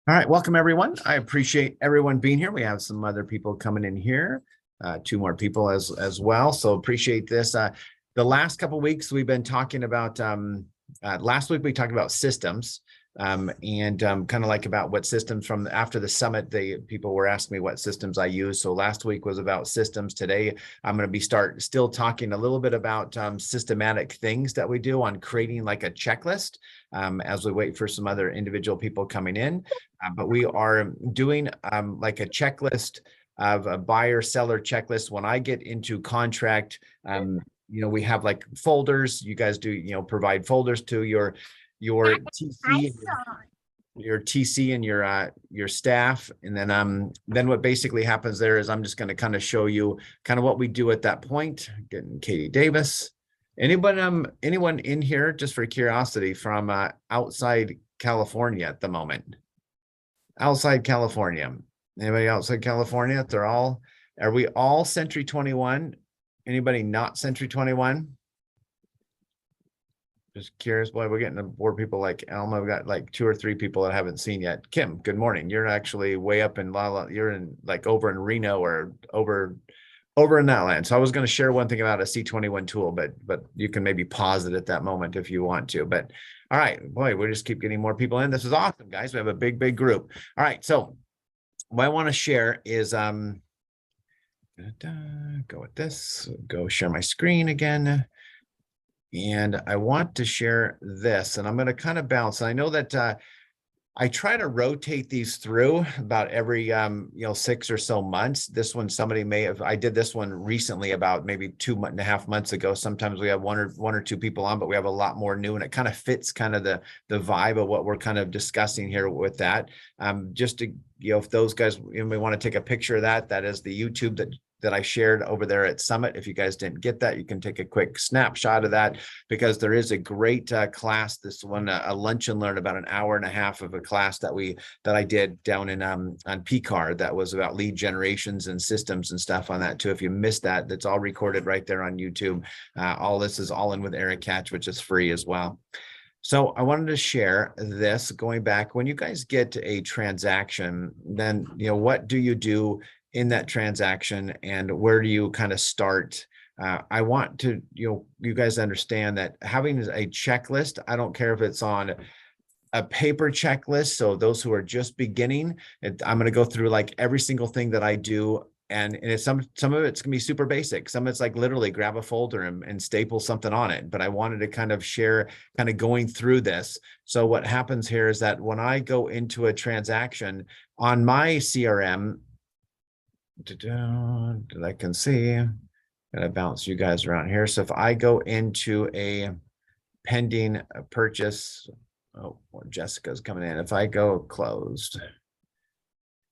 All right, welcome everyone. I appreciate everyone being here. We have some other people coming in here, two more people as well. So appreciate this. The last couple of weeks we've been talking about. Last week we talked about systems, and kind of like about what systems from after the summit. The people were asking me what systems I use. So last week was about systems. Today I'm going to be still talking a little bit about systematic things that we do on creating like a checklist. As we wait for some other individual people coming in. But we are doing like a checklist of a buyer seller checklist. When I get into contract, we have like folders. You guys do, provide folders to your TC, your TC and your staff. And then what basically happens there is I'm just going to kind of show you kind of what we do at that point. Getting Katie Davis. Anyone in here, just for curiosity, from outside California at the moment? Outside California. Anybody outside California? Are we all Century 21? Anybody not Century 21? Just curious. Boy, we're getting more people like Elma. We've got like 2 or 3 people that I haven't seen yet. Kim, good morning. You're actually way up in you're in like over in Reno or over in that land. So I was going to share one thing about a C21 tool, but you can maybe pause it at that moment if you want to. But all right, boy, we just keep getting more people in. This is awesome, guys. We have a big group. All right, so what I want to share is go with this. Go share my screen again. And I want to share this, and I'm going to kind of bounce. And I know that I try to rotate these through about every 6 or so months. This one, I did this one recently about maybe 2.5 months ago. Sometimes we have one or two people on, but we have a lot more new, and it kind of fits kind of the vibe of what we're kind of discussing here with that. Just to, if those guys, you may want to take a picture of that is the YouTube that I shared over there at Summit. If you guys didn't get that, you can take a quick snapshot of that, because there is a great class, this one, a lunch and learn, about an hour and a half of a class that I did down in on PCAR that was about lead generations and systems and stuff on that too. If you missed that, that's all recorded right there on YouTube. All this is all in with Eric Catch, which is free as well. So I wanted to share this going back. When you guys get a transaction, then, what do you do in that transaction, and where do you kind of start? I want to, you guys understand that having a checklist, I don't care if it's on a paper checklist. So those who are just beginning, I'm going to go through like every single thing that I do. And it's some of it's gonna be super basic. Some of it's like literally grab a folder and staple something on it. But I wanted to kind of share kind of going through this. So what happens here is that when I go into a transaction on my CRM, that I can see, gotta bounce you guys around here. So if I go into a pending purchase, Jessica's coming in. If I go closed,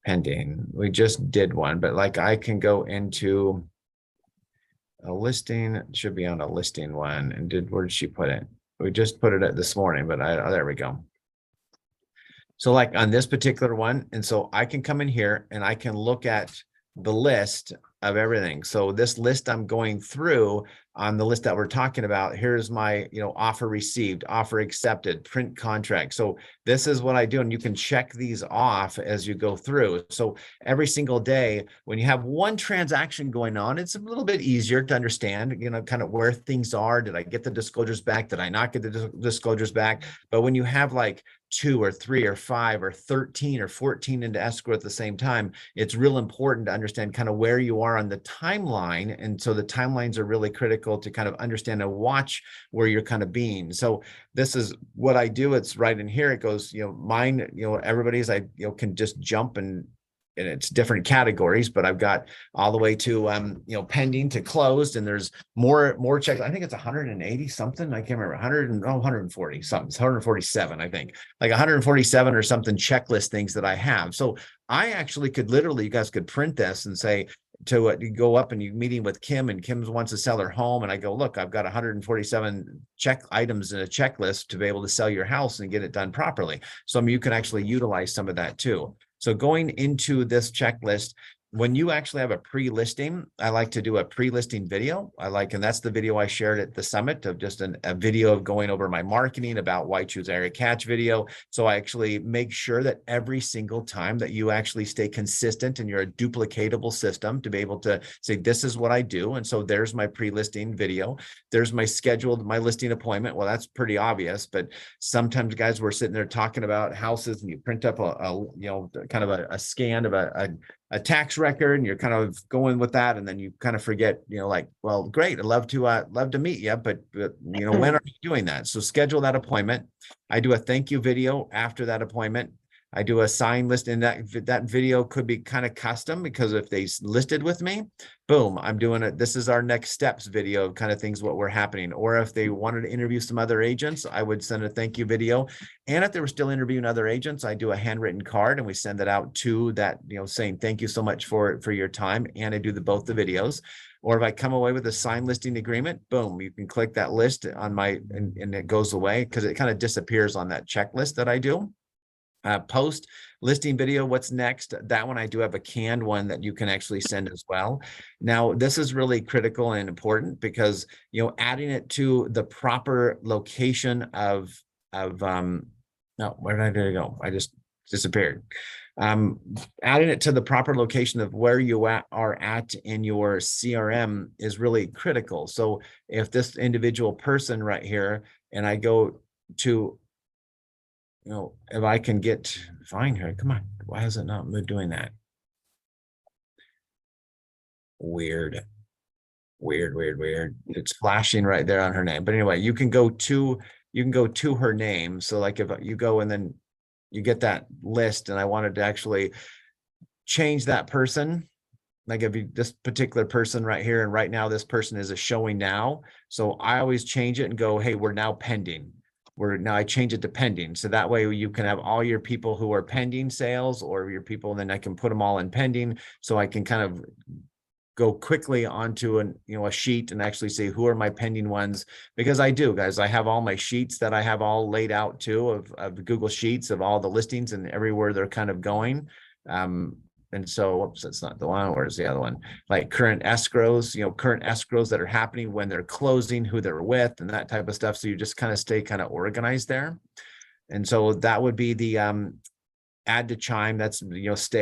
pending, we just did one, but like I can go into a listing. It should be on a listing one. And where did she put it? We just put it at this morning, but there we go. So like on this particular one, and so I can come in here and I can look at the list of everything. So this list I'm going through on the list that we're talking about, here's my, offer received, offer accepted, print contract. So this is what I do. And you can check these off as you go through. So every single day, when you have one transaction going on, it's a little bit easier to understand, kind of where things are. Did I get the disclosures back? Did I not get the disclosures back? But when you have like 2 or 3 or 5 or 13 or 14 into escrow at the same time, it's real important to understand kind of where you are on the timeline. And so the timelines are really critical to kind of understand and watch where you're kind of being. So this is what I do. It's right in here. It goes, mine, everybody's, I can just jump and it's different categories, but I've got all the way to, pending to closed, and there's more checks. I think it's 180 something. I can't remember 140 something. It's 147, I think, like 147 or something checklist things that I have. So I actually could literally, you guys could print this and say, to you go up and you meeting with Kim, and Kim wants to sell her home. And I go, look, I've got 147 check items in a checklist to be able to sell your house and get it done properly. So you can actually utilize some of that too. So going into this checklist, when you actually have a pre-listing, I like to do a pre-listing video. And that's the video I shared at the summit of just a video of going over my marketing about why choose area catch video. So I actually make sure that every single time that you actually stay consistent and you're a duplicatable system to be able to say, this is what I do. And so there's my pre-listing video. There's my listing appointment. Well, that's pretty obvious, but sometimes guys, we're sitting there talking about houses and you print up kind of a scan of a tax record and you're kind of going with that. And then you kind of forget, like, well, great. I'd love to meet you, but when are you doing that? So schedule that appointment. I do a thank you video after that appointment. I do a sign list, and that video could be kind of custom because if they listed with me, boom, I'm doing it. This is our next steps video of kind of things, what were happening. Or if they wanted to interview some other agents, I would send a thank you video. And if they were still interviewing other agents, I do a handwritten card and we send it out to that, saying, thank you so much for your time. And I do both the videos. Or if I come away with a signed listing agreement, boom, you can click that list on and it goes away because it kind of disappears on that checklist that I do. Post listing video, what's next? That one I do have a canned one that you can actually send as well. Now, this is really critical and important because adding it to the proper location of no, where did I go? I just disappeared. Adding it to the proper location of where you are at in your CRM is really critical. So if this individual person right here, and I go to if I can find her, come on, why is it not doing that? Weird. It's flashing right there on her name. But anyway, you can go to her name. So like if you go and then you get that list and I wanted to actually change that person, like if this particular person right here, and right now this person is a showing now. So I always change it and go, hey, we're now pending. Now I change it to pending. So that way you can have all your people who are pending sales or your people, and then I can put them all in pending. So I can kind of go quickly onto a sheet and actually say, who are my pending ones? Because I do, guys, I have all my sheets that I have all laid out too of Google Sheets of all the listings and everywhere they're kind of going. And so, oops, that's not the one. Where's the other one? Like current escrows, current escrows that are happening when they're closing, who they're with, and that type of stuff. So you just kind of stay kind of organized there. And so that would be the add to Chime. That's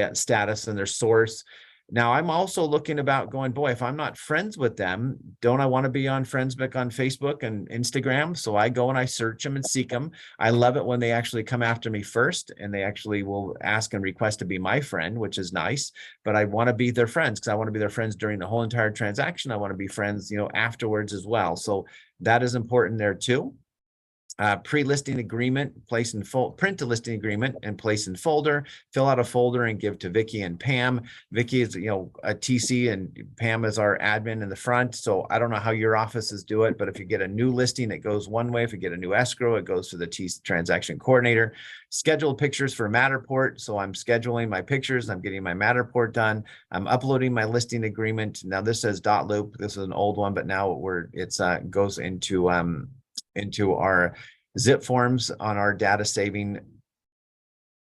status and their source. Now I'm also looking about going, boy, if I'm not friends with them, don't I want to be on Friendsbook on Facebook and Instagram? So I go and I search them and seek them. I love it when they actually come after me first and they actually will ask and request to be my friend, which is nice, but I want to be their friends because I want to be their friends during the whole entire transaction. I want to be friends, afterwards as well. So that is important there too. Pre-listing agreement, print a listing agreement and place in folder, fill out a folder and give to Vicky and Pam. Vicky is, a TC and Pam is our admin in the front. So I don't know how your offices do it, but if you get a new listing, it goes one way. If you get a new escrow, it goes to the transaction coordinator. Schedule pictures for Matterport. So I'm scheduling my pictures. I'm getting my Matterport done. I'm uploading my listing agreement. Now this says .loop. This is an old one, but now it's goes into our zip forms on our data saving,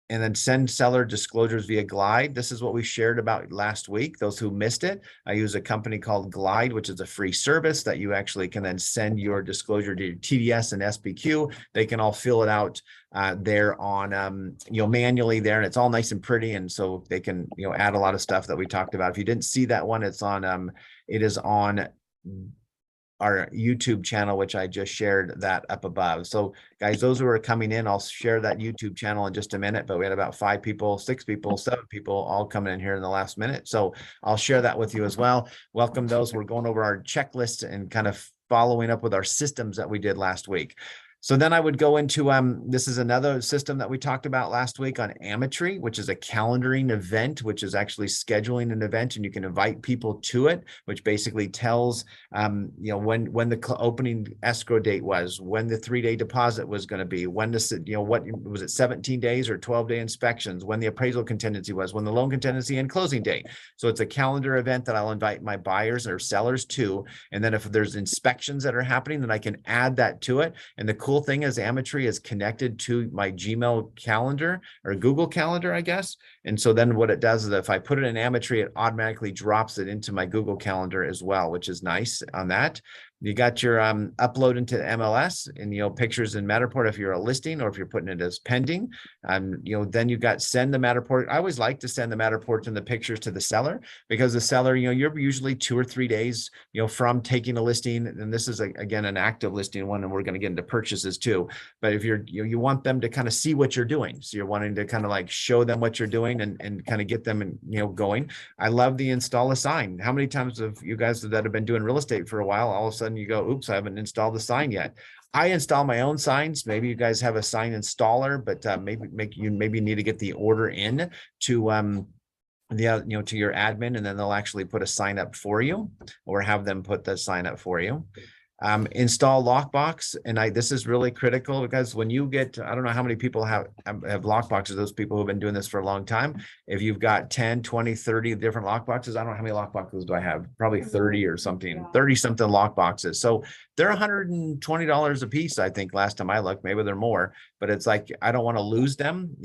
and then send seller disclosures via Glide. This is what we shared about last week. Those who missed it, I use a company called Glide, which is a free service that you actually can then send your disclosure to your TDS and SBQ. They can all fill it out there on, manually there, and it's all nice and pretty. And so they can, add a lot of stuff that we talked about. If you didn't see that one, it is on our YouTube channel, which I just shared that up above. So guys, those who are coming in, I'll share that YouTube channel in just a minute, but we had about 5 people, 6 people, 7 people all coming in here in the last minute. So I'll share that with you as well. Welcome those. We're going over our checklist and kind of following up with our systems that we did last week. So then I would go into, this is another system that we talked about last week on Ametree, which is a calendaring event, which is actually scheduling an event, and you can invite people to it, which basically tells, when the opening escrow date was, when the 3-day deposit was going to be, when what was it, 17 days or 12-day inspections, when the appraisal contingency was, when the loan contingency and closing date. So it's a calendar event that I'll invite my buyers or sellers to. And then if there's inspections that are happening, then I can add that to it. And the cool cool thing is Ametree is connected to my Gmail calendar or Google Calendar, I guess. And so then what it does is if I put it in Ametree, it automatically drops it into my Google Calendar as well, which is nice on that. You got your upload into MLS and, pictures in Matterport if you're a listing or if you're putting it as pending. Then you got send the Matterport. I always like to send the Matterport and the pictures to the seller, because the seller, you're usually 2 or 3 days, from taking a listing. And this is again, an active listing one, and we're going to get into purchases too. But if you want them to kind of see what you're doing. So you're wanting to kind of like show them what you're doing and kind of get them, going. I love the install a sign. How many times have you guys that have been doing real estate for a while, all of a sudden you go, oops, I haven't installed the sign yet. I install my own signs. Maybe you guys have a sign installer, but maybe need to get the order in to to your admin, and then they'll actually put a sign up for you, or have them put the sign up for you. Install lockbox. And this is really critical, because when you get, I don't know how many people have lockboxes, those people who've been doing this for a long time. If you've got 10, 20, 30 different lockboxes, I don't know how many lockboxes do I have, probably 30 or something, 30 something lockboxes. So they're $120 a piece. I think last time I looked, maybe they're more, but it's like, I don't want to lose them.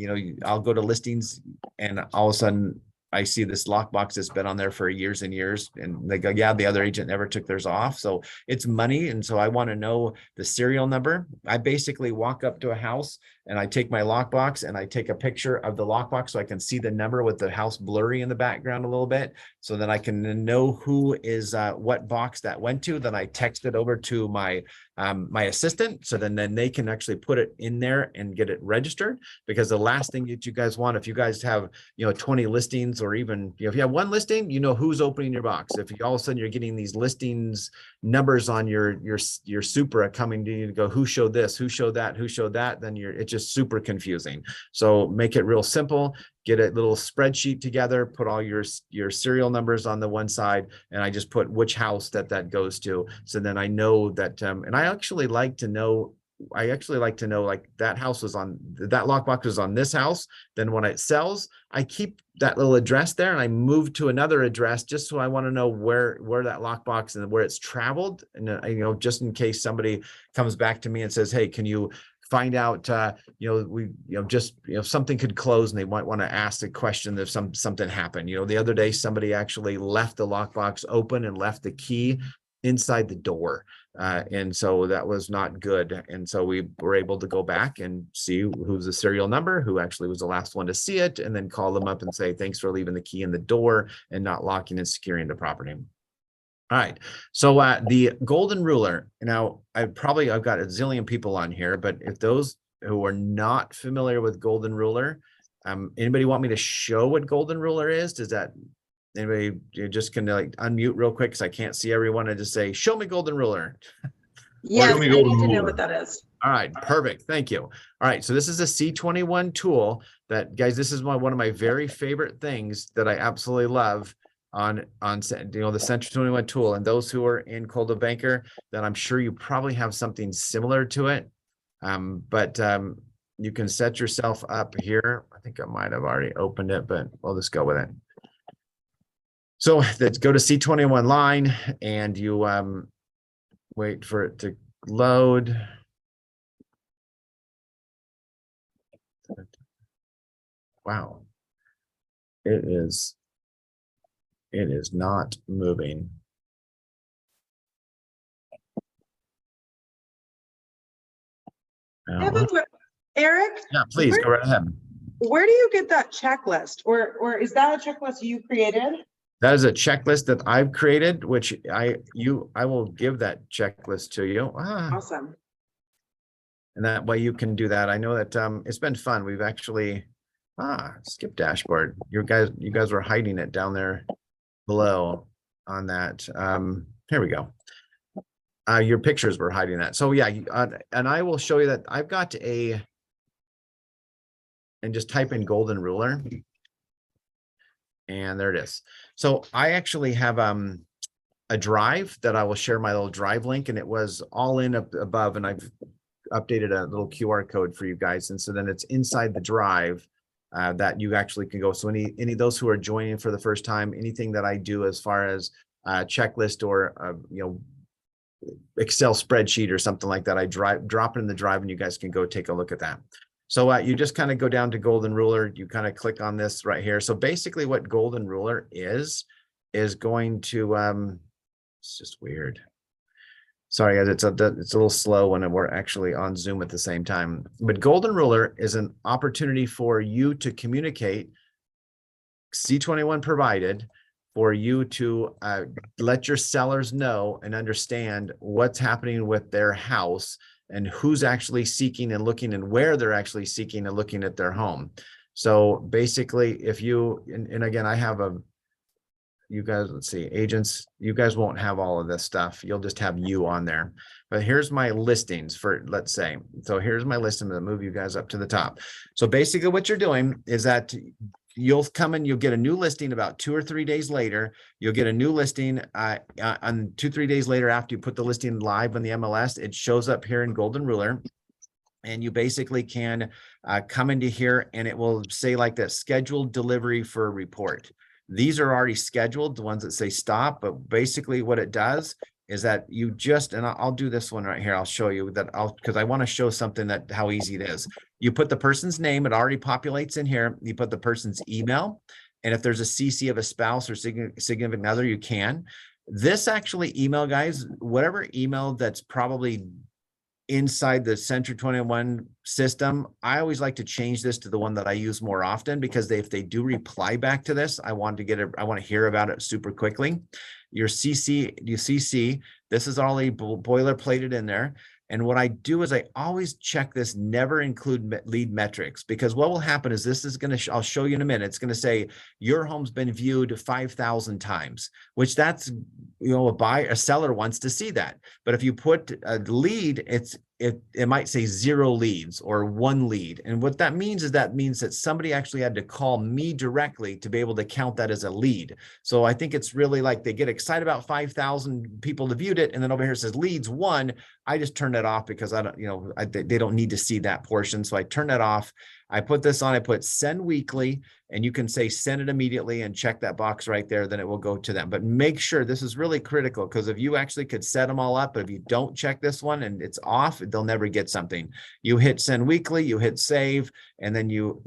I'll go to listings and all of a sudden I see this lockbox that's been on there for years and years, and they go, yeah, the other agent never took theirs off. So it's money. And so I want to know the serial number. I basically walk up to a house and I take my lockbox and I take a picture of the lockbox so I can see the number with the house blurry in the background a little bit, so that I can know who is what box that went to. Then I text it over to my my assistant, so then they can actually put it in there and get it registered. Because the last thing that you guys want, if you guys have 20 listings, or even if you have one listing, who's opening your box. If you all of a sudden you're getting these listings numbers on your Supra coming to you to go, who showed this, who showed that, who showed that, then it's just super confusing. So make it real simple. Get a little spreadsheet together, put all your serial numbers on the one side, and I just put which house that goes to. So then I know that, and I actually like to know like that house was on, that lockbox was on this house. Then when it sells, I keep that little address there and I move to another address, just so I want to know where that lockbox and where it's traveled. And just in case somebody comes back to me and says, hey, can you find out, something could close and they might want to ask the question if something happened. The other day, somebody actually left the lockbox open and left the key inside the door. And so that was not good. And so we were able to go back and see who's the serial number, who actually was the last one to see it, and then call them up and say, thanks for leaving the key in the door and not locking and securing the property. All right. So the golden ruler. Now, I've got a zillion people on here, but if those who are not familiar with golden ruler, anybody want me to show what golden ruler is? Does that anybody, you just can like unmute real quick, because I can't see everyone, and just say, show me golden ruler. Yes, I need to know what that is. All right, perfect. Thank you. All right, so this is a C21 tool that, guys, this is one of my very favorite things that I absolutely love on the Century 21 tool. And those who are in Coldwell Banker, then I'm sure you probably have something similar to it. But you can set yourself up here. I think I might have already opened it, but we'll just go with it. So let's go to C21 line, and you wait for it to load. Wow. It is not moving. Eric? Yeah, please go right ahead. Where do you get that checklist? Or is that a checklist you created? That is a checklist that I've created, which I will give that checklist to you. Awesome. And that way you can do that. I know that it's been fun. We've actually skip dashboard. You guys were hiding it down there below on that. Here we go. Your pictures were hiding that. So yeah, and I will show you that I've got and just type in golden ruler. And there it is. So I actually have a drive that I will share my little drive link, and it was all in up above, and I've updated a little QR code for you guys. And so then it's inside the drive that you actually can go. So any of those who are joining for the first time, anything that I do as far as checklist or Excel spreadsheet or something like that. I drop it in the drive and you guys can go take a look at that. So you just kind of go down to Golden Ruler. You kind of click on this right here. So basically what Golden Ruler is going to, it's just weird. Sorry guys, it's a little slow when we're actually on Zoom at the same time. But Golden Ruler is an opportunity for you to communicate, C21 provided, for you to let your sellers know and understand what's happening with their house and who's actually seeking and looking and where they're actually seeking and looking at their home. So basically, if you, and again, I have you guys, let's see, agents, you guys won't have all of this stuff. You'll just have you on there. But here's my listings for, let's say, so here's my list. I'm going to move you guys up to the top. So basically what you're doing is that you'll come and you'll get a new listing about 2 or 3 days later. You'll get a new listing on 2 or 3 days later after you put the listing live on the MLS. It shows up here in Golden Ruler. And you basically can come into here and it will say like that, scheduled delivery for a report. These are already scheduled, the ones that say stop, but basically what it does is that you just, and I'll do this one right here. I'll show you that because I want to show something that how easy it is. You put the person's name, it already populates in here. You put the person's email. And if there's a CC of a spouse or significant other, you can. This actually email, guys, whatever email that's probably inside the Century 21 system, I always like to change this to the one that I use more often, because if they do reply back to this, I want to hear about it super quickly. Your CC, this is already boilerplated in there. And what I do is I always check this, never include lead metrics, because what will happen is this is going to, I'll show you in a minute. It's going to say your home's been viewed 5,000 times, which that's, a seller wants to see that. But if you put a lead, it might say 0 leads or 1 lead. And what that means is that somebody actually had to call me directly to be able to count that as a lead. So I think it's really like they get excited about 5,000 people that viewed it. And then over here it says leads 1. I just turn that off because I don't, they don't need to see that portion. So I turn that off. I put this on, I put send weekly, and you can say send it immediately and check that box right there, then it will go to them. But make sure, this is really critical, because if you actually could set them all up, but if you don't check this one and it's off, they'll never get something. You hit send weekly, you hit save, and then you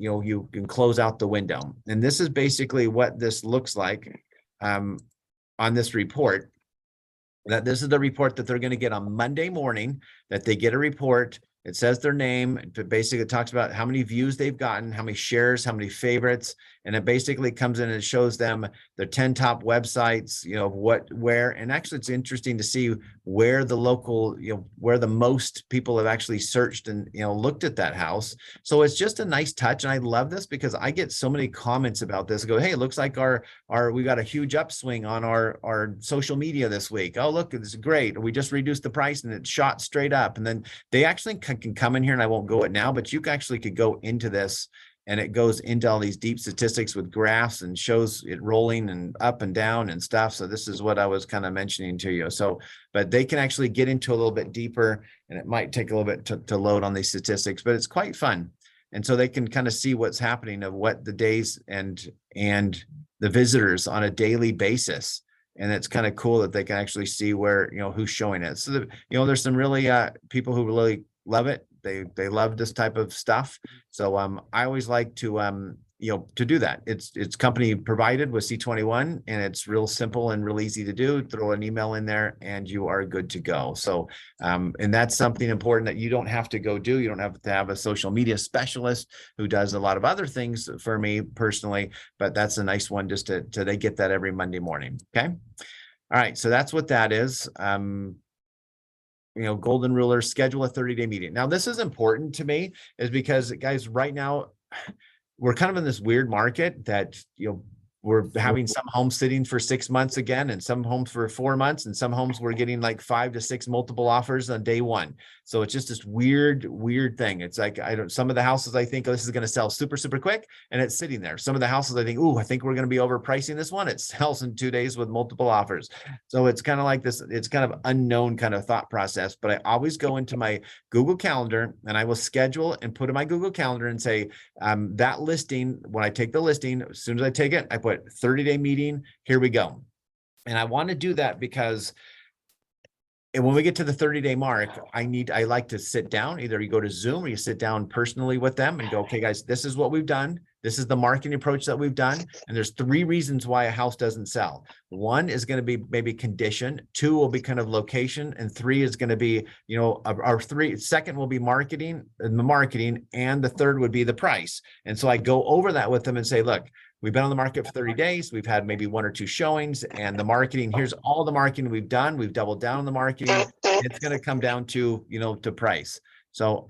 can close out the window. And this is basically what this looks like on this report. That this is the report that they're going to get on Monday morning, that they get a report. It says their name. It basically talks about how many views they've gotten, how many shares, how many favorites. And it basically comes in and it shows them the 10 top websites, where, and actually it's interesting to see where the local, where the most people have actually searched and, looked at that house. So it's just a nice touch. And I love this because I get so many comments about this. I go, hey, it looks like we got a huge upswing on our social media this week. Oh, look, this is great. We just reduced the price and it shot straight up. And then they actually can come in here, and I won't go it now, but you actually could go into this and it goes into all these deep statistics with graphs and shows it rolling and up and down and stuff. So this is what I was kind of mentioning to you. So, but they can actually get into a little bit deeper, and it might take a little bit to load on these statistics, but it's quite fun. And so they can kind of see what's happening of what the days and the visitors on a daily basis. And it's kind of cool that they can actually see where, who's showing it. So, there's some really people who really love it. They love this type of stuff. So I always like to to do that. It's company provided with C21, and it's real simple and real easy to do. Throw an email in there and you are good to go. So and that's something important that you don't have to go do. You don't have to have a social media specialist who does a lot of other things for me personally, but that's a nice one just to they get that every Monday morning. Okay. All right. So that's what that is. Golden Ruler, schedule a 30-day meeting. Now, this is important to me is because, guys, right now we're kind of in this weird market that, we're having some homes sitting for 6 months again, and some homes for 4 months, and some homes we're getting like 5 to 6 multiple offers on day one. So it's just this weird thing. It's like, some of the houses I think, oh, this is going to sell super, super quick, and it's sitting there. Some of the houses I think, oh, I think we're going to be overpricing this one. It sells in 2 days with multiple offers. So it's kind of like this, it's kind of unknown kind of thought process, but I always go into my Google Calendar and I will schedule and put in my Google Calendar and say, that listing, when I take the listing, as soon as I take it, I put 30-day meeting, here we go. And I want to do that because And when we get to the 30-day mark, I like to sit down, either you go to Zoom or you sit down personally with them and go, okay, guys, this is what we've done. This is the marketing approach that we've done. And there's 3 reasons why a house doesn't sell. 1 is going to be maybe condition, 2 will be kind of location, and 3 is going to be, you know, our 2nd will be marketing, and the marketing, and the 3rd would be the price. And so I go over that with them and say, look, we've been on the market for 30 days. We've had maybe 1 or 2 showings, and the marketing, here's all the marketing we've done. We've doubled down on the marketing. It's going to come down to, you know, to price. So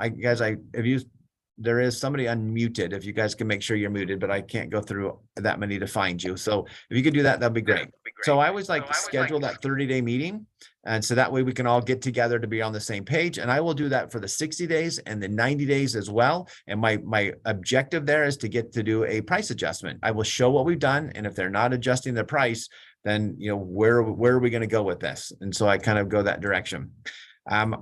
there is somebody unmuted. If you guys can make sure you're muted, but I can't go through that many to find you. So if you could do that, that'd be great. So I always like to schedule that 30-day meeting. And so that way we can all get together to be on the same page. And I will do that for the 60 days and the 90 days as well. And my objective there is to get to do a price adjustment. I will show what we've done. And if they're not adjusting the price, then, you know, where are we going to go with this? And so I kind of go that direction.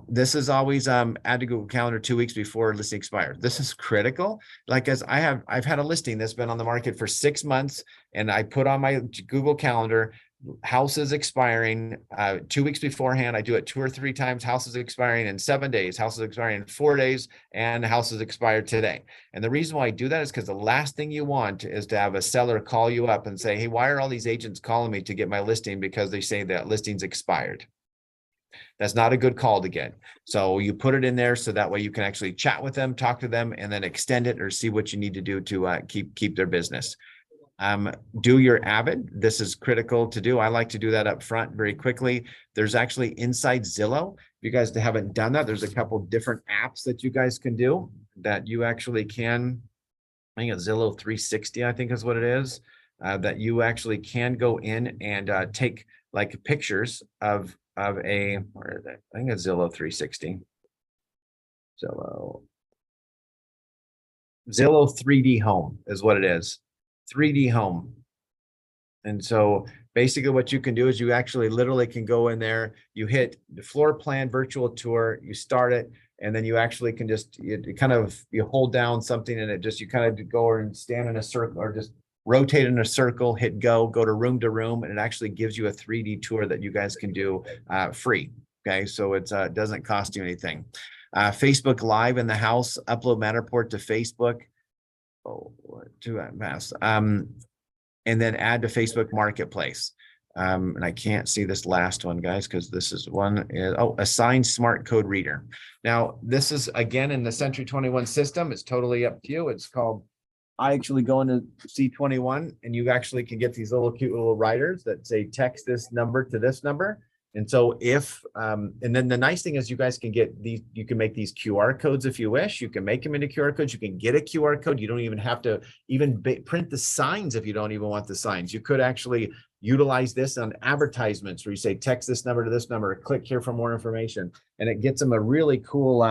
This is always add to Google Calendar 2 weeks before listing expires. This is critical. Like, as I've had a listing that's been on the market for 6 months, and I put on my Google Calendar, house is expiring 2 weeks beforehand. I do it 2 or 3 times. House is expiring in 7 days. House is expiring in 4 days, and the house is expired today. And the reason why I do that is because the last thing you want is to have a seller call you up and say, hey, why are all these agents calling me to get my listing because they say that listing's expired? That's not a good call to get. So you put it in there so that way you can actually chat with them, talk to them, and then extend it or see what you need to do to keep their business. Do your Avid. This is critical to do. I like to do that up front very quickly. There's actually inside Zillow. If you guys haven't done that, there's a couple different apps that you guys can do that you actually can. I think it's Zillow 360, I think is what it is, that you actually can go in and take like pictures of a, where is it? I think it's Zillow 360. Zillow 3D home is what it is. 3D home. And so basically what you can do is you actually literally can go in there, you hit the floor plan virtual tour, you start it, and then you actually can just, you hold down something and it just, you kind of go and stand in a circle or just rotate in a circle, hit go to room, and it actually gives you a 3D tour that you guys can do free. Okay, so it doesn't cost you anything. Facebook Live in the house, upload Matterport to Facebook. And then add to Facebook Marketplace. And I can't see this last one, guys, because this is one is, assign smart code reader. Now, this is again in the Century 21 system. It's totally up to you. It's called, I actually go into C21 and you actually can get these little cute little writers that say text this number to this number. And so if, and then the nice thing is you guys can get these, you can make these QR codes if you wish. You can make them into QR codes. You can get a QR code. You don't even have to even print the signs if you don't even want the signs. You could actually utilize this on advertisements where you say, text this number to this number, click here for more information. And it gets them a really cool,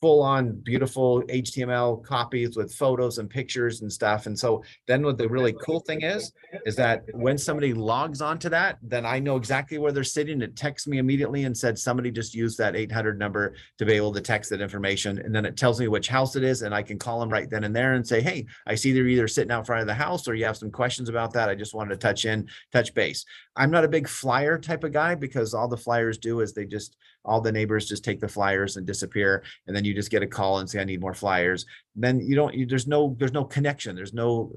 full on beautiful HTML copies with photos and pictures and stuff. And so then what the really cool thing is that when somebody logs onto that, then I know exactly where they're sitting. It texts me immediately and said, somebody just used that 800 number to be able to text that information. And then it tells me which house it is. And I can call them right then and there and say, hey, I see they're either sitting out front of the house or you have some questions about that. I just wanted to touch base. I'm not a big flyer type of guy because all the flyers do is all the neighbors just take the flyers and disappear. And then you just get a call and say, I need more flyers. Then there's no connection. There's no,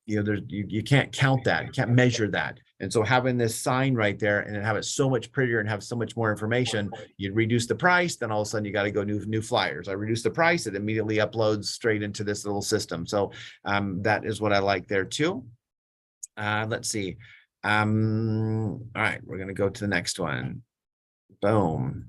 you can't count that. You can't measure that. And so having this sign right there and have it so much prettier and have so much more information, you reduce the price, then all of a sudden you got to go new flyers. I reduce the price, it immediately uploads straight into this little system. So that is what I like there too. Let's see. All right, we're going to go to the next one. Boom.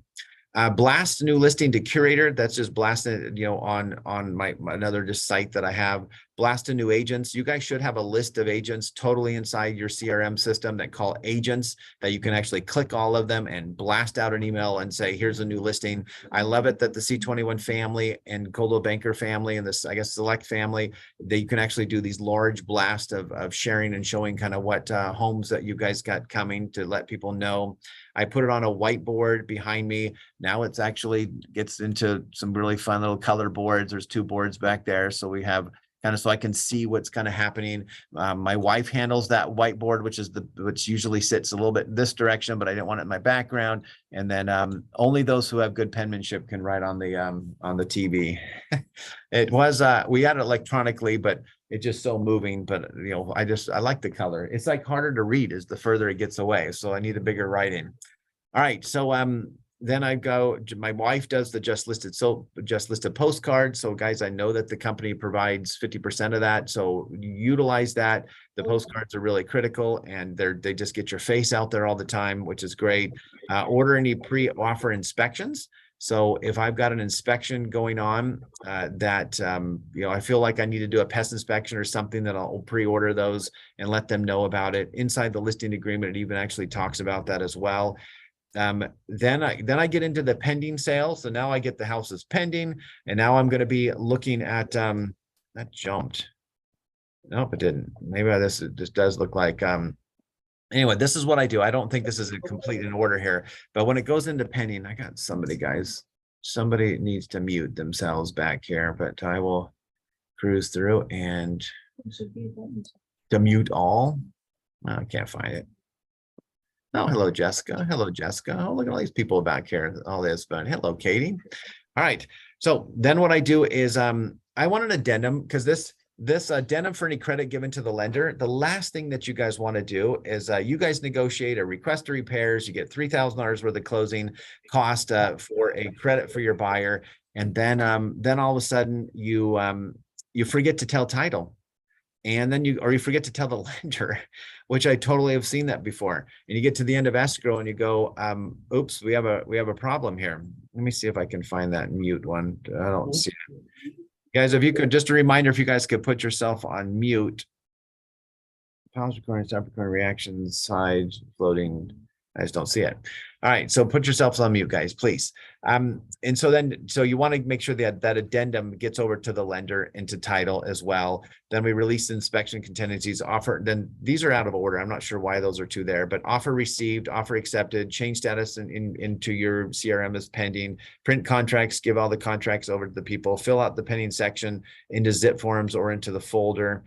Blast new listing to curator. That's just blasting it, on my another just site that I have. Blast to new agents. You guys should have a list of agents totally inside your CRM system that call agents that you can actually click all of them and blast out an email and say, here's a new listing. I love it that the C21 family and Coldwell Banker family and this, I guess, Select family, that you can actually do these large blasts of sharing and showing kind of what homes that you guys got coming to let people know. I put it on a whiteboard behind me. Now it's actually gets into some really fun little color boards. There's 2 boards back there. So we have kind of so I can see what's kind of happening. My wife handles that whiteboard, which usually sits a little bit this direction, but I didn't want it in my background. And then only those who have good penmanship can write on the TV. It was we had it electronically, but it's just so moving. But I like the color. It's like harder to read as the further it gets away. So I need a bigger writing. All right, so then I go, my wife does the just listed postcard. So guys, I know that the company provides 50% of that. So utilize that. The postcards are really critical, and they just get your face out there all the time, which is great. Order any pre-offer inspections. So if I've got an inspection going on that I feel like I need to do a pest inspection or something, that I'll pre-order those and let them know about it. Inside the listing agreement, it even actually talks about that as well. Then I get into the pending sale. So now I get the houses pending, and now I'm going to be looking at that jumped. Nope, it didn't. Maybe this does look like anyway, this is what I do. I don't think this is a complete in order here, but when it goes into pending, I got somebody needs to mute themselves back here, but I will cruise through and to mute all. I can't find it. Oh, hello, Jessica. Hello, Jessica. Oh, look at all these people back here. All this fun. Hello, Katie. All right. So then what I do is I want an addendum, because this addendum for any credit given to the lender, the last thing that you guys want to do is you guys negotiate a request to repairs. You get $3,000 worth of closing cost for a credit for your buyer. And then all of a sudden you forget to tell title. And then you forget to tell the lender, which I totally have seen that before. And you get to the end of escrow and you go, oops, we have a problem here. Let me see if I can find that mute one. I don't see it. Guys, if you could, just a reminder, if you guys could put yourself on mute. Pause recording, stop recording, reactions, side, floating. I just don't see it. All right, so put yourselves on mute, guys, please. And so you want to make sure that addendum gets over to the lender and to title as well. Then we release inspection contingencies, offer. Then these are out of order. I'm not sure why those are two there, but offer received, offer accepted, change status into your CRM as pending, print contracts, give all the contracts over to the people, fill out the pending section into zip forms or into the folder.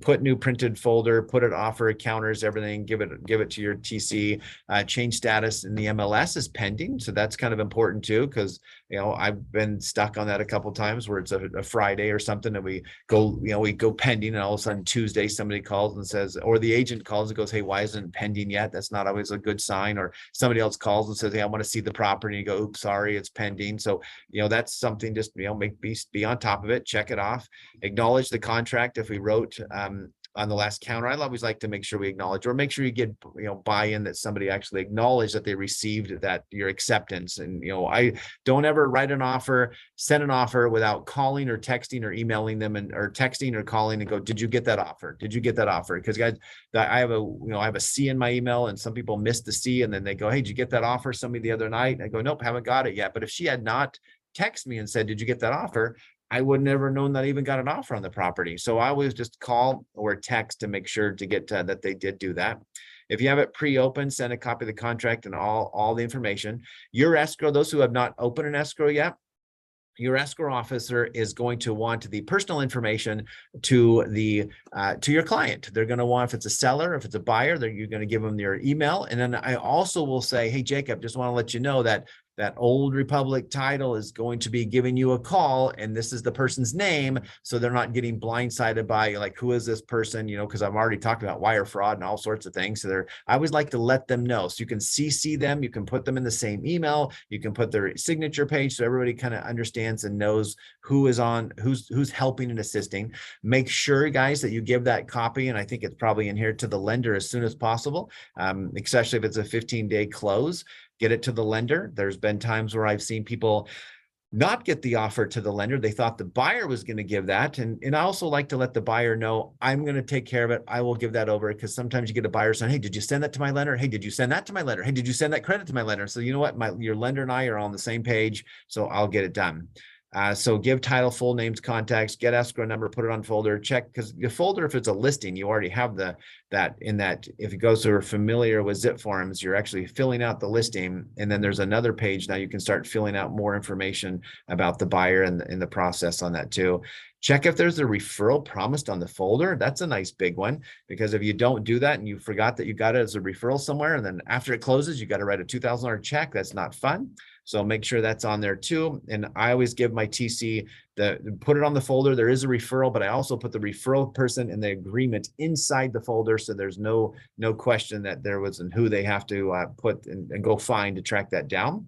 Put new printed folder, put it offer counters, everything, give it to your TC, change status in the MLS is pending. So that's kind of important too, because I've been stuck on that a couple of times where it's a Friday or something and we go pending, and all of a sudden Tuesday somebody calls and says, or the agent calls and goes, hey, why isn't it pending yet? That's not always a good sign. Or somebody else calls and says, hey, I want to see the property, and you go, oops, sorry, it's pending. So that's something, just be on top of it, check it off, acknowledge the contract. If we wrote on the last counter, I always like to make sure we acknowledge, or make sure you get buy-in that somebody actually acknowledged that they received that your acceptance. And I don't ever write an offer, send an offer without calling or texting or emailing them, or texting or calling and go, did you get that offer? Did you get that offer? Because guys, I have a C in my email, and some people miss the C, and then they go, hey, did you get that offer? Somebody the other night. I go, nope, haven't got it yet. But if she had not texted me and said, did you get that offer? I would never known that I even got an offer on the property. So I always just call or text to make sure to get that they did do that. If you have it pre-opened, send a copy of the contract and all the information. Your escrow, those who have not opened an escrow yet, your escrow officer is going to want the personal information to your client. They're going to want, if it's a seller, if it's a buyer, you're going to give them their email. And then I also will say, hey, Jacob, just want to let you know that Old Republic title is going to be giving you a call, and this is the person's name, so they're not getting blindsided by like, who is this person, because I've already talked about wire fraud and all sorts of things. So I always like to let them know, so you can CC them, you can put them in the same email, you can put their signature page, so everybody kind of understands and knows who's helping and assisting. Make sure, guys, that you give that copy, and I think it's probably in here, to the lender as soon as possible, especially if it's a 15-day close. Get it to the lender. There's been times where I've seen people not get the offer to the lender. They thought the buyer was going to give that. And I also like to let the buyer know, I'm going to take care of it. I will give that over, because sometimes you get a buyer saying, hey, did you send that to my lender? Hey, did you send that to my lender? Hey, did you send that credit to my lender? So you know what? Your lender and I are on the same page, so I'll get it done. So give title, full names, contacts, get escrow number, put it on folder, check, because the folder, if it's a listing, you already have that in that. If it goes to familiar with zip forms, you're actually filling out the listing. And then there's another page. Now you can start filling out more information about the buyer and the process on that too. Check if there's a referral promised on the folder. That's a nice big one, because if you don't do that and you forgot that you got it as a referral somewhere, and then after it closes, you got to write a $2,000 check, that's not fun. So make sure that's on there too. And I always give my TC put it on the folder. There is a referral, but I also put the referral person and the agreement inside the folder. So there's no question that there was and who they have to put and go find to track that down.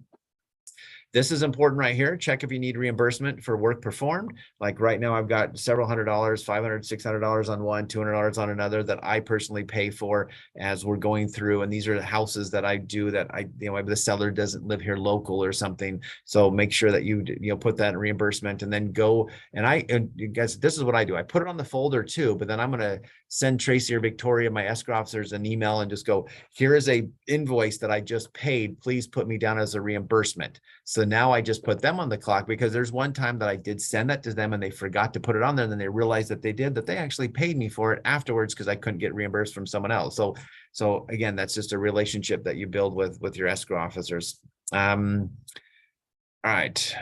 This is important right here. Check if you need reimbursement for work performed. Like right now, I've got several $100s, $500, $600 on one, $200 on another that I personally pay for as we're going through. And these are the houses that I do that the seller doesn't live here local or something. So make sure that you put that in reimbursement, and then go. And you guys, this is what I do. I put it on the folder too, but then I'm going to send Tracy or Victoria, my escrow officers, an email and just go, here is a invoice that I just paid. Please put me down as a reimbursement. So now I just put them on the clock, because there's one time that I did send that to them and they forgot to put it on there. And then they realized that they actually paid me for it afterwards because I couldn't get reimbursed from someone else. So again, that's just a relationship that you build with your escrow officers. All right.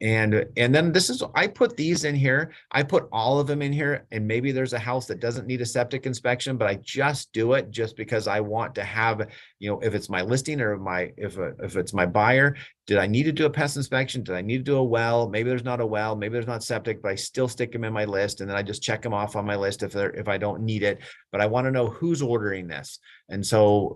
And then I put these in here. I put all of them in here, and maybe there's a house that doesn't need a septic inspection, but I just do it just because I want to have, if it's my listing or if it's my buyer, did I need to do a pest inspection? Did I need to do a well? Maybe there's not a well, maybe there's not septic, but I still stick them in my list. And then I just check them off on my list if I don't need it, but I want to know who's ordering this. And so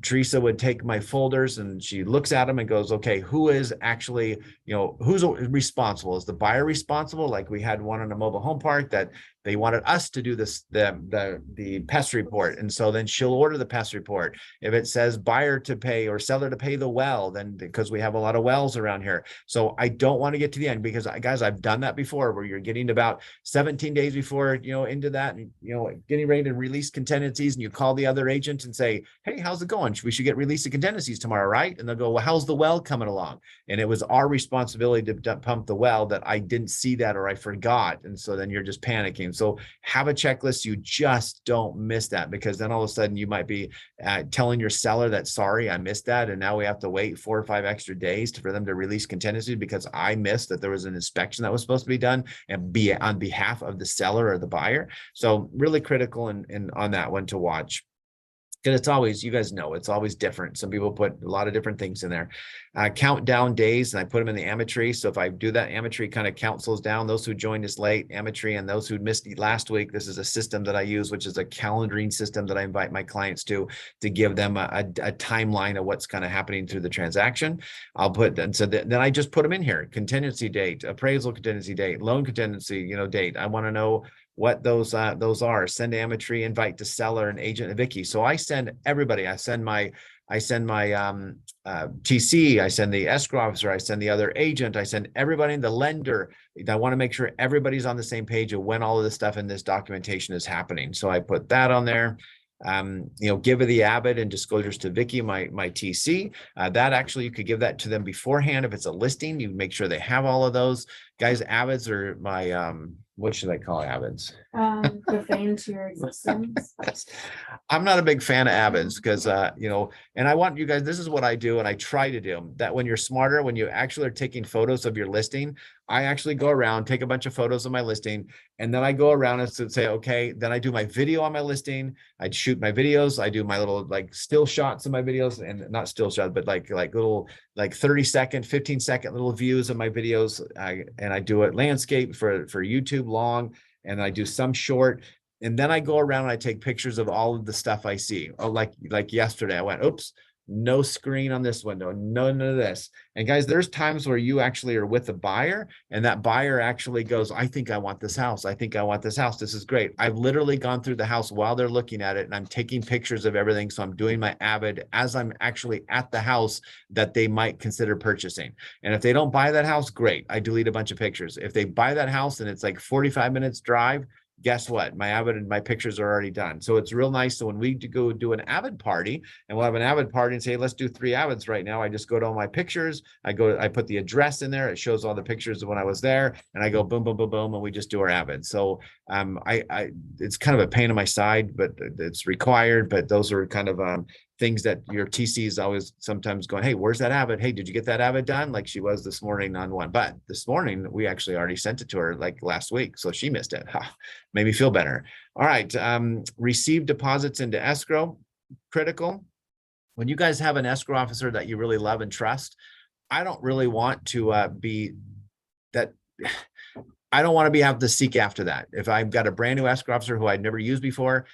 Teresa would take my folders and she looks at them and goes, okay, who is actually, who's responsible? Is the buyer responsible? Like we had one on a mobile home park that they wanted us to do this, the pest report. And so then she'll order the pest report. If it says buyer to pay or seller to pay the well, then because we have a lot of wells around here. So I don't want to get to the end, because guys, I've done that before, where you're getting about 17 days before, into that, and, getting ready to release contingencies, and you call the other agent and say, hey, how's it going? We should get release of contingencies tomorrow, right? And they'll go, well, how's the well coming along? And it was our responsibility to pump the well that I didn't see that, or I forgot. And so then you're just panicking. So have a checklist. You just don't miss that, because then all of a sudden you might be telling your seller that, sorry, I missed that. And now we have to wait 4 or 5 extra days for them to release contingency because I missed that there was an inspection that was supposed to be done and be on behalf of the seller or the buyer. So really critical and on that one to watch. Because it's always, you guys know, it's always different. Some people put a lot of different things in there. Count down days, and I put them in the Ametree. So if I do that, Ametree kind of counts those down. Those who joined us late, Ametree, and those who missed last week, this is a system that I use, which is a calendaring system that I invite my clients to give them a timeline of what's kind of happening through the transaction. I'll put, and so then I just put them in here: contingency date, appraisal contingency date, loan contingency, date. I want to know what those are. Send Ametree, invite to seller and agent Vicky. So I send everybody. I send my TC, I send the escrow officer, I send the other agent, I send everybody in the lender. I want to make sure everybody's on the same page of when all of this stuff in this documentation is happening. So I put that on there. Give the avid and disclosures to Vicky, my TC. That actually, you could give that to them beforehand. If it's a listing, you make sure they have all of those. Guys, avids are my what should I call avids? Profane to your existence. I'm not a big fan of avids because, and I want you guys, this is what I do. And I try to do that when you're smarter, when you actually are taking photos of your listing, I actually go around, take a bunch of photos of my listing, and then I go around and say, okay, then I do my video on my listing. I'd shoot my videos. I do my little like still shots of my videos, and not still shots, but like little 30-second, 15-second little views of my videos. And I do it landscape for YouTube long, and I do some short. And then I go around and I take pictures of all of the stuff I see. Oh, like yesterday, I went, oops, no screen on this window, none of this. And guys, there's times where you actually are with a buyer, and that buyer actually goes, I think I want this house. I think I want this house. This is great. I've literally gone through the house while they're looking at it, and I'm taking pictures of everything. So I'm doing my avid as I'm actually at the house that they might consider purchasing. And if they don't buy that house, great. I delete a bunch of pictures. If they buy that house and it's like 45 minutes drive, guess what? My avid and my pictures are already done. So it's real nice. So when we go do an avid party, and we'll have an avid party and say, let's do 3 avids right now. I just go to all my pictures. I put the address in there. It shows all the pictures of when I was there, and I go boom, boom, boom, boom, and we just do our avid. So it's kind of a pain in my side, but it's required. But those are kind of things that your TC is always sometimes going, hey, where's that avid? Hey, did you get that avid done? Like she was this morning on one, but this morning we actually already sent it to her like last week. So she missed it. Ha, made me feel better. All right. Receive deposits into escrow, critical. When you guys have an escrow officer that you really love and trust, I don't really want to be that. I don't want to be have to seek after that. If I've got a brand new escrow officer who I'd never used before,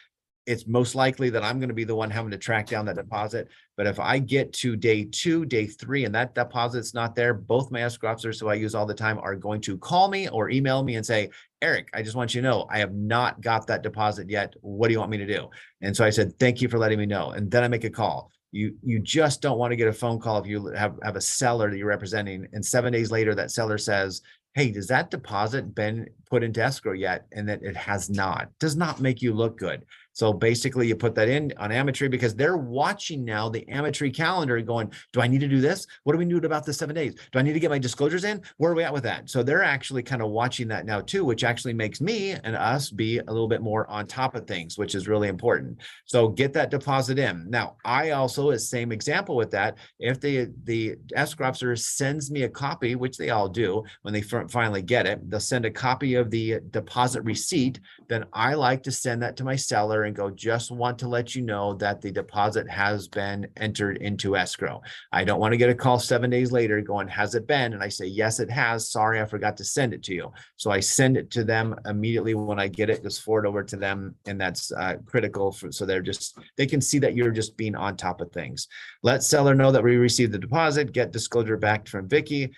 it's most likely that I'm going to be the one having to track down that deposit. But if I get to day 2, day 3, and that deposit's not there, both my escrow officers who I use all the time are going to call me or email me and say, Eric, I just want you to know, I have not got that deposit yet. What do you want me to do? And so I said, thank you for letting me know. And then I make a call. You just don't want to get a phone call if you have a seller that you're representing. And 7 days later, that seller says, hey, does that deposit been put into escrow yet? And that it has not. Does not make you look good. So basically you put that in on Amatree because they're watching now the Amatree calendar going, do I need to do this? What do we do about the 7 days? Do I need to get my disclosures in? Where are we at with that? So they're actually kind of watching that now too, which actually makes me and us be a little bit more on top of things, which is really important. So get that deposit in. Now, I also, as same example with that, if the escrow officer sends me a copy, which they all do when they finally get it, they'll send a copy of the deposit receipt. Then I like to send that to my seller and go, just want to let you know that the deposit has been entered into escrow. I don't want to get a call 7 days later going, has it been? And I say, yes, it has. Sorry, I forgot to send it to you. So I send it to them immediately when I get it, just forward over to them. And that's critical. So they can see that you're just being on top of things. Let seller know that we received the deposit, get disclosure back from Vicky.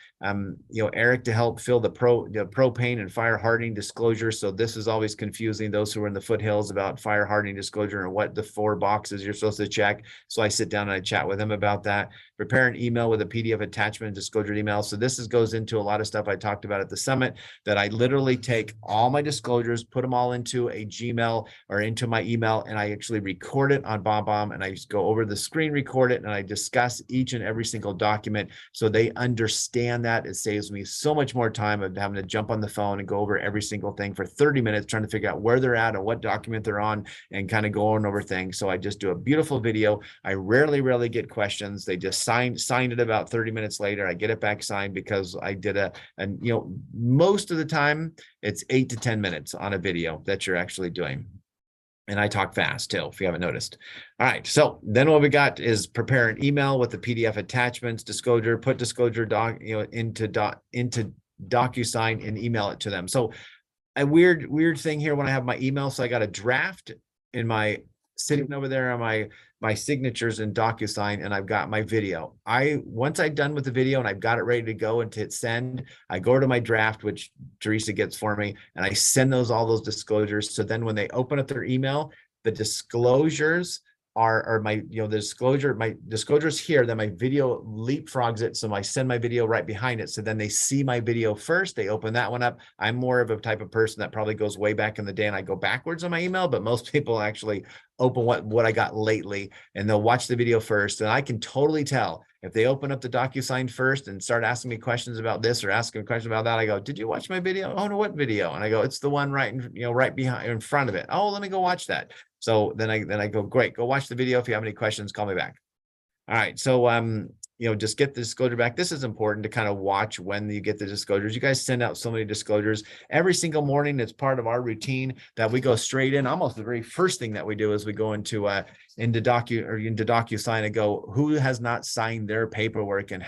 Eric to help fill the propane and fire hardening disclosure. So this is always confusing those who are in the foothills about fire hardening disclosure and what the 4 boxes you're supposed to check. So I sit down and I chat with them about that. Prepare an email with a PDF attachment and disclosure email. So this goes into a lot of stuff I talked about at the summit, that I literally take all my disclosures, put them all into a Gmail or into my email, and I actually record it on BombBomb, and I just go over the screen, record it, and I discuss each and every single document so they understand that. It saves me so much more time of having to jump on the phone and go over every single thing for 30 minutes trying to figure out where they're at and what document they're on and kind of going over things. So I just do a beautiful video. I rarely get questions. They just signed it about 30 minutes later. I get it back signed because I did most of the time it's 8 to 10 minutes on a video that you're actually doing. And I talk fast too, if you haven't noticed. All right. So then what we got is prepare an email with the PDF attachments, disclosure, put disclosure into DocuSign and email it to them. So a weird thing here when I have my email. So I got a draft in my sitting over there on my signatures in DocuSign, and I've got my video. Once I'm done with the video and I've got it ready to go and to hit send, I go to my draft, which Teresa gets for me, and I send all those disclosures. So then when they open up their email, the disclosures are my disclosures here, then my video leapfrogs it. So I send my video right behind it. So then they see my video first, they open that one up. I'm more of a type of person that probably goes way back in the day and I go backwards on my email, but most people actually open what I got lately, and they'll watch the video first. And I can totally tell if they open up the DocuSign first and start asking me questions about this or asking a question about that. I go, did you watch my video? Oh no, what video? And I go, it's the one right behind in front of it. Oh, let me go watch that. So then I go, great, go watch the video. If you have any questions, call me back. All right. So, just get the disclosure back. This is important to kind of watch when you get the disclosures. You guys send out so many disclosures every single morning. It's part of our routine that we go straight in. Almost the very first thing that we do is we go into DocuSign and go, who has not signed their paperwork, and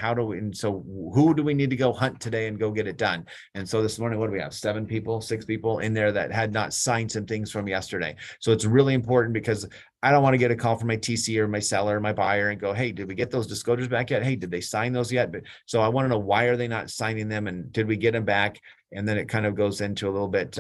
so who do we need to go hunt today and go get it done? And so this morning, what do we have? 6 people in there that had not signed some things from yesterday. So it's really important because I don't want to get a call from my TC or my seller or my buyer and go, hey, did we get those disclosures back yet? Hey, did they sign those yet? But so I want to know, why are they not signing them? And did we get them back? And then it kind of goes into a little bit,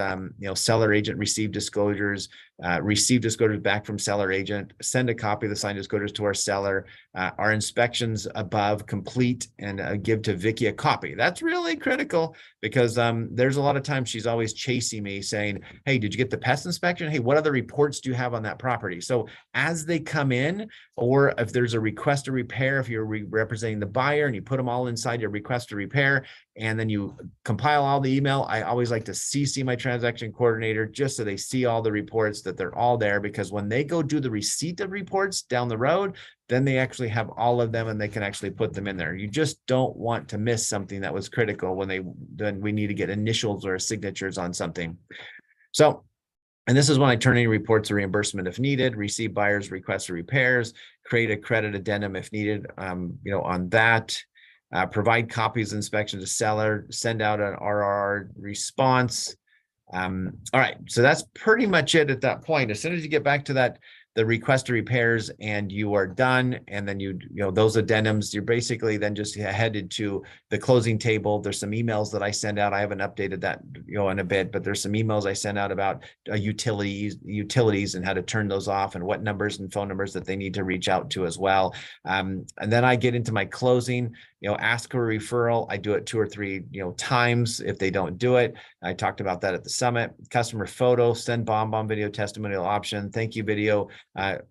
seller agent receive disclosures back from seller agent, send a copy of the signed disclosures to our seller, our inspections above complete, and give to Vicky a copy. That's really critical because there's a lot of times she's always chasing me saying, hey, did you get the pest inspection? Hey, what other reports do you have on that property? So as they come in, or if there's a request to repair, if you're representing the buyer and you put them all inside your request to repair, and then you compile all the email. I always like to CC my transaction coordinator just so they see all the reports, that they're all there, because when they go do the receipt of reports down the road, then they actually have all of them and they can actually put them in there. You just don't want to miss something that was critical then we need to get initials or signatures on something. So, and this is when I turn any reports of reimbursement if needed, receive buyers' requests for repairs, create a credit addendum if needed, on that. Provide copies of inspection to seller, send out an RRR response. All right, so that's pretty much it at that point. As soon as you get back to that, the request to repairs, and you are done, and then those addendums, you're basically then just headed to the closing table. There's some emails that I send out. I haven't updated that in a bit, but there's some emails I send out about utilities and how to turn those off, and what numbers and phone numbers that they need to reach out to as well. And then I get into my closing. Ask for a referral. I do it 2 or 3 times if they don't do it. I talked about that at the summit. Customer photo, send BombBomb video testimonial option, thank you video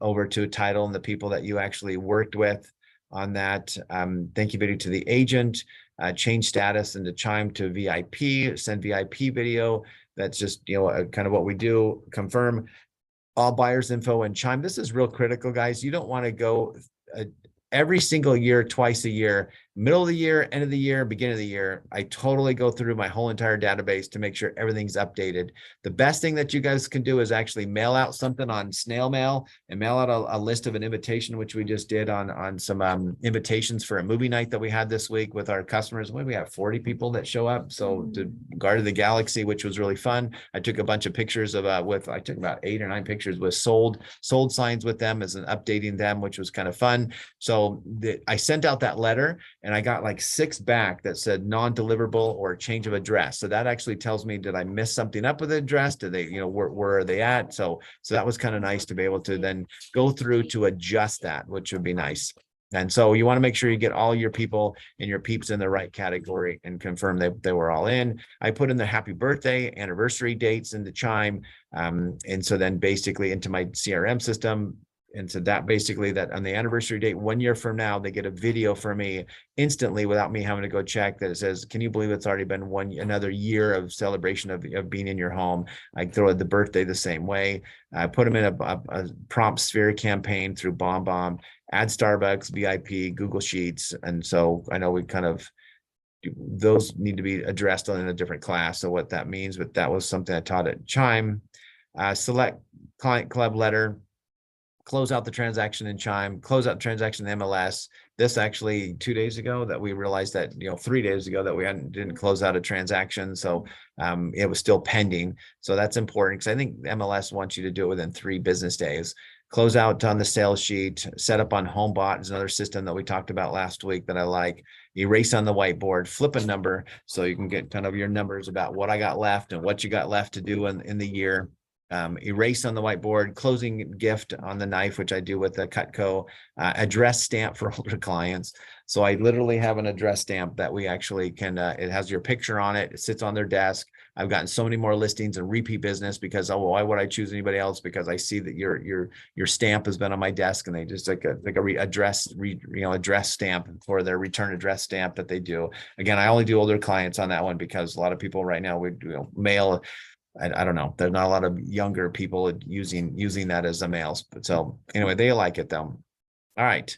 over to title and the people that you actually worked with on that. Thank you video to the agent, change status into Chime to VIP, send VIP video. That's just kind of what we do. Confirm all buyers info in Chime. This is real critical, guys. You don't want to go every single year, twice a year, middle of the year, end of the year, beginning of the year. I totally go through my whole entire database to make sure everything's updated. The best thing that you guys can do is actually mail out something on snail mail and mail out a list of an invitation, which we just did on some invitations for a movie night that we had this week with our customers. We have 40 people that show up. So to Guard of the Galaxy, which was really fun. I took a bunch of pictures of I took about 8 or 9 pictures with sold signs with them as an updating them, which was kind of fun. So I sent out that letter, and I got like 6 back that said non-deliverable or change of address. So that actually tells me, did I miss something up with the address? Did they, where are they at? So that was kind of nice to be able to then go through to adjust that, which would be nice. And so you want to make sure you get all your people and your peeps in the right category and confirm they were all in. I put in the happy birthday, anniversary dates into Chime. And so then basically into my CRM system. And so that basically, that on the anniversary date, 1 year from now, they get a video from me instantly without me having to go check, that it says, can you believe it's already been another year of celebration of being in your home? I throw the birthday the same way. I put them in a prompt sphere campaign through BombBomb, add Starbucks, VIP, Google Sheets. And so I know we kind of, those need to be addressed in a different class. So what that means, but that was something I taught at Chime. Select client club letter, close out the transaction in Chime, close out the transaction in MLS. This actually 2 days ago that we realized that, 3 days ago that we didn't close out a transaction. So it was still pending. So that's important, because I think MLS wants you to do it within 3 business days. Close out on the sales sheet, set up on HomeBot is another system that we talked about last week that I like. Erase on the whiteboard, flip a number so you can get kind of your numbers about what I got left and what you got left to do in the year. Erase on the whiteboard, closing gift on the knife, which I do with the Cutco, address stamp for older clients. So I literally have an address stamp that we actually can, it has your picture on it. It sits on their desk. I've gotten so many more listings and repeat business because, oh, why would I choose anybody else? Because I see that your stamp has been on my desk, and they just address stamp for their return address stamp that they do. Again, I only do older clients on that one because a lot of people right now would mail. I don't know. There's not a lot of younger people using that as a mail. So anyway, they like it though. All right.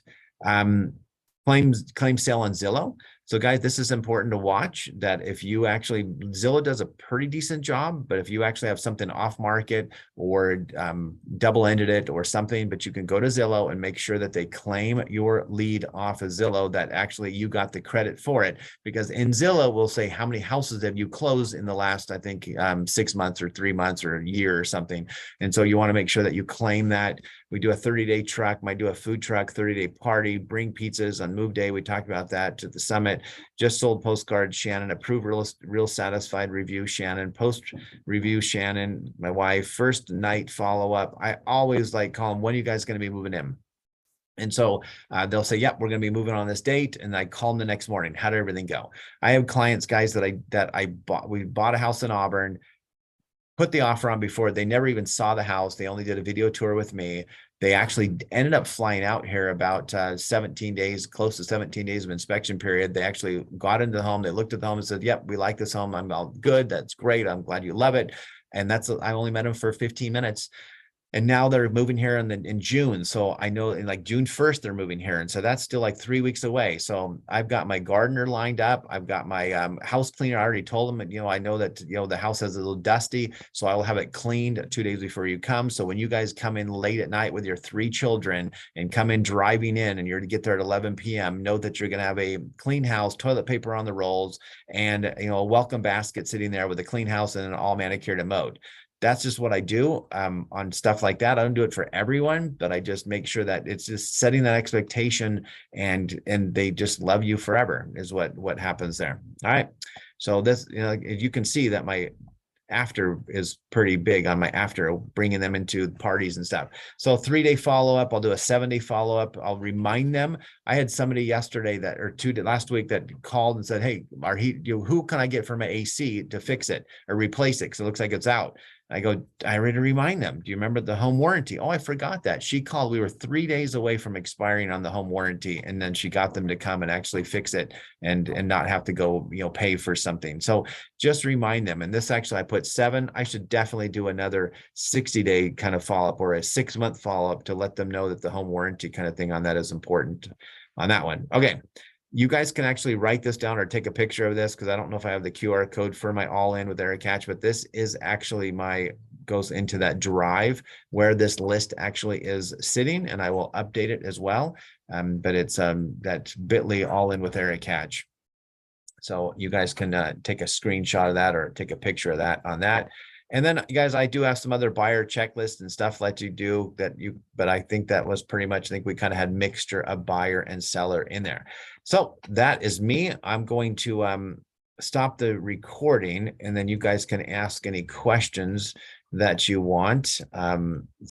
Claim sale on Zillow. So guys, this is important to watch, that if you actually, Zillow does a pretty decent job, but if you actually have something off market or double-ended it or something, but you can go to Zillow and make sure that they claim your lead off of Zillow, that actually you got the credit for it. Because in Zillow, we'll say, how many houses have you closed in the last, I think, 6 months or 3 months or a year or something. And so you want to make sure that you claim that. We do a 30-day truck, might do a food truck, 30-day party, bring pizzas on move day. We talked about that to the summit. Just sold postcard, Shannon. Approved real satisfied review, Shannon. Post review, Shannon. My wife. First night follow up. I always like call them, when are you guys going to be moving in? And so they'll say, yep, we're going to be moving on this date. And I call them the next morning. How did everything go? I have clients, guys, that I bought. We bought a house in Auburn, put the offer on before they never even saw the house. They only did a video tour with me. They actually ended up flying out here about 17 days, close to 17 days of inspection period. They actually got into the home. They looked at the home and said, yep, we like this home. I'm all good. That's great. I'm glad you love it. And I only met them for 15 minutes. And now they're moving here in June. So I know in like June 1st, they're moving here. And so that's still like 3 weeks away. So I've got my gardener lined up. I've got my house cleaner. I already told them, I know that, the house is a little dusty. So I will have it cleaned 2 days before you come. So when you guys come in late at night with your 3 children and come in driving in and you're to get there at 11 p.m., know that you're going to have a clean house, toilet paper on the rolls, and, a welcome basket sitting there with a clean house and an all manicured and mowed. That's just what I do on stuff like that. I don't do it for everyone, but I just make sure that it's just setting that expectation, and they just love you forever is what happens there. All right. So this, as you can see that my after is pretty big on my after, bringing them into parties and stuff. So 3-day follow-up, I'll do a 7-day follow-up. I'll remind them. I had somebody yesterday last week that called and said, hey, who can I get for my AC to fix it or replace it? Because it looks like it's out. I go, I already remind them. Do you remember the home warranty? Oh, I forgot that. She called. We were 3 days away from expiring on the home warranty. And then she got them to come and actually fix it and not have to go, pay for something. So just remind them. And this actually, I put 7. I should definitely do another 60-day kind of follow-up or a 6-month follow-up to let them know that the home warranty kind of thing on that is important on that one. Okay. You guys can actually write this down or take a picture of this, because I don't know if I have the QR code for my all in with Eric Hatch, but this is actually goes into that drive where this list actually is sitting, and I will update it as well. But it's that bit.ly all in with Eric Hatch. So you guys can take a screenshot of that or take a picture of that on that. And then, you guys, I do have some other buyer checklists and stuff that you do but I think that was pretty much, I think we kind of had mixture of buyer and seller in there. So that is me. I'm going to stop the recording, and then you guys can ask any questions that you want.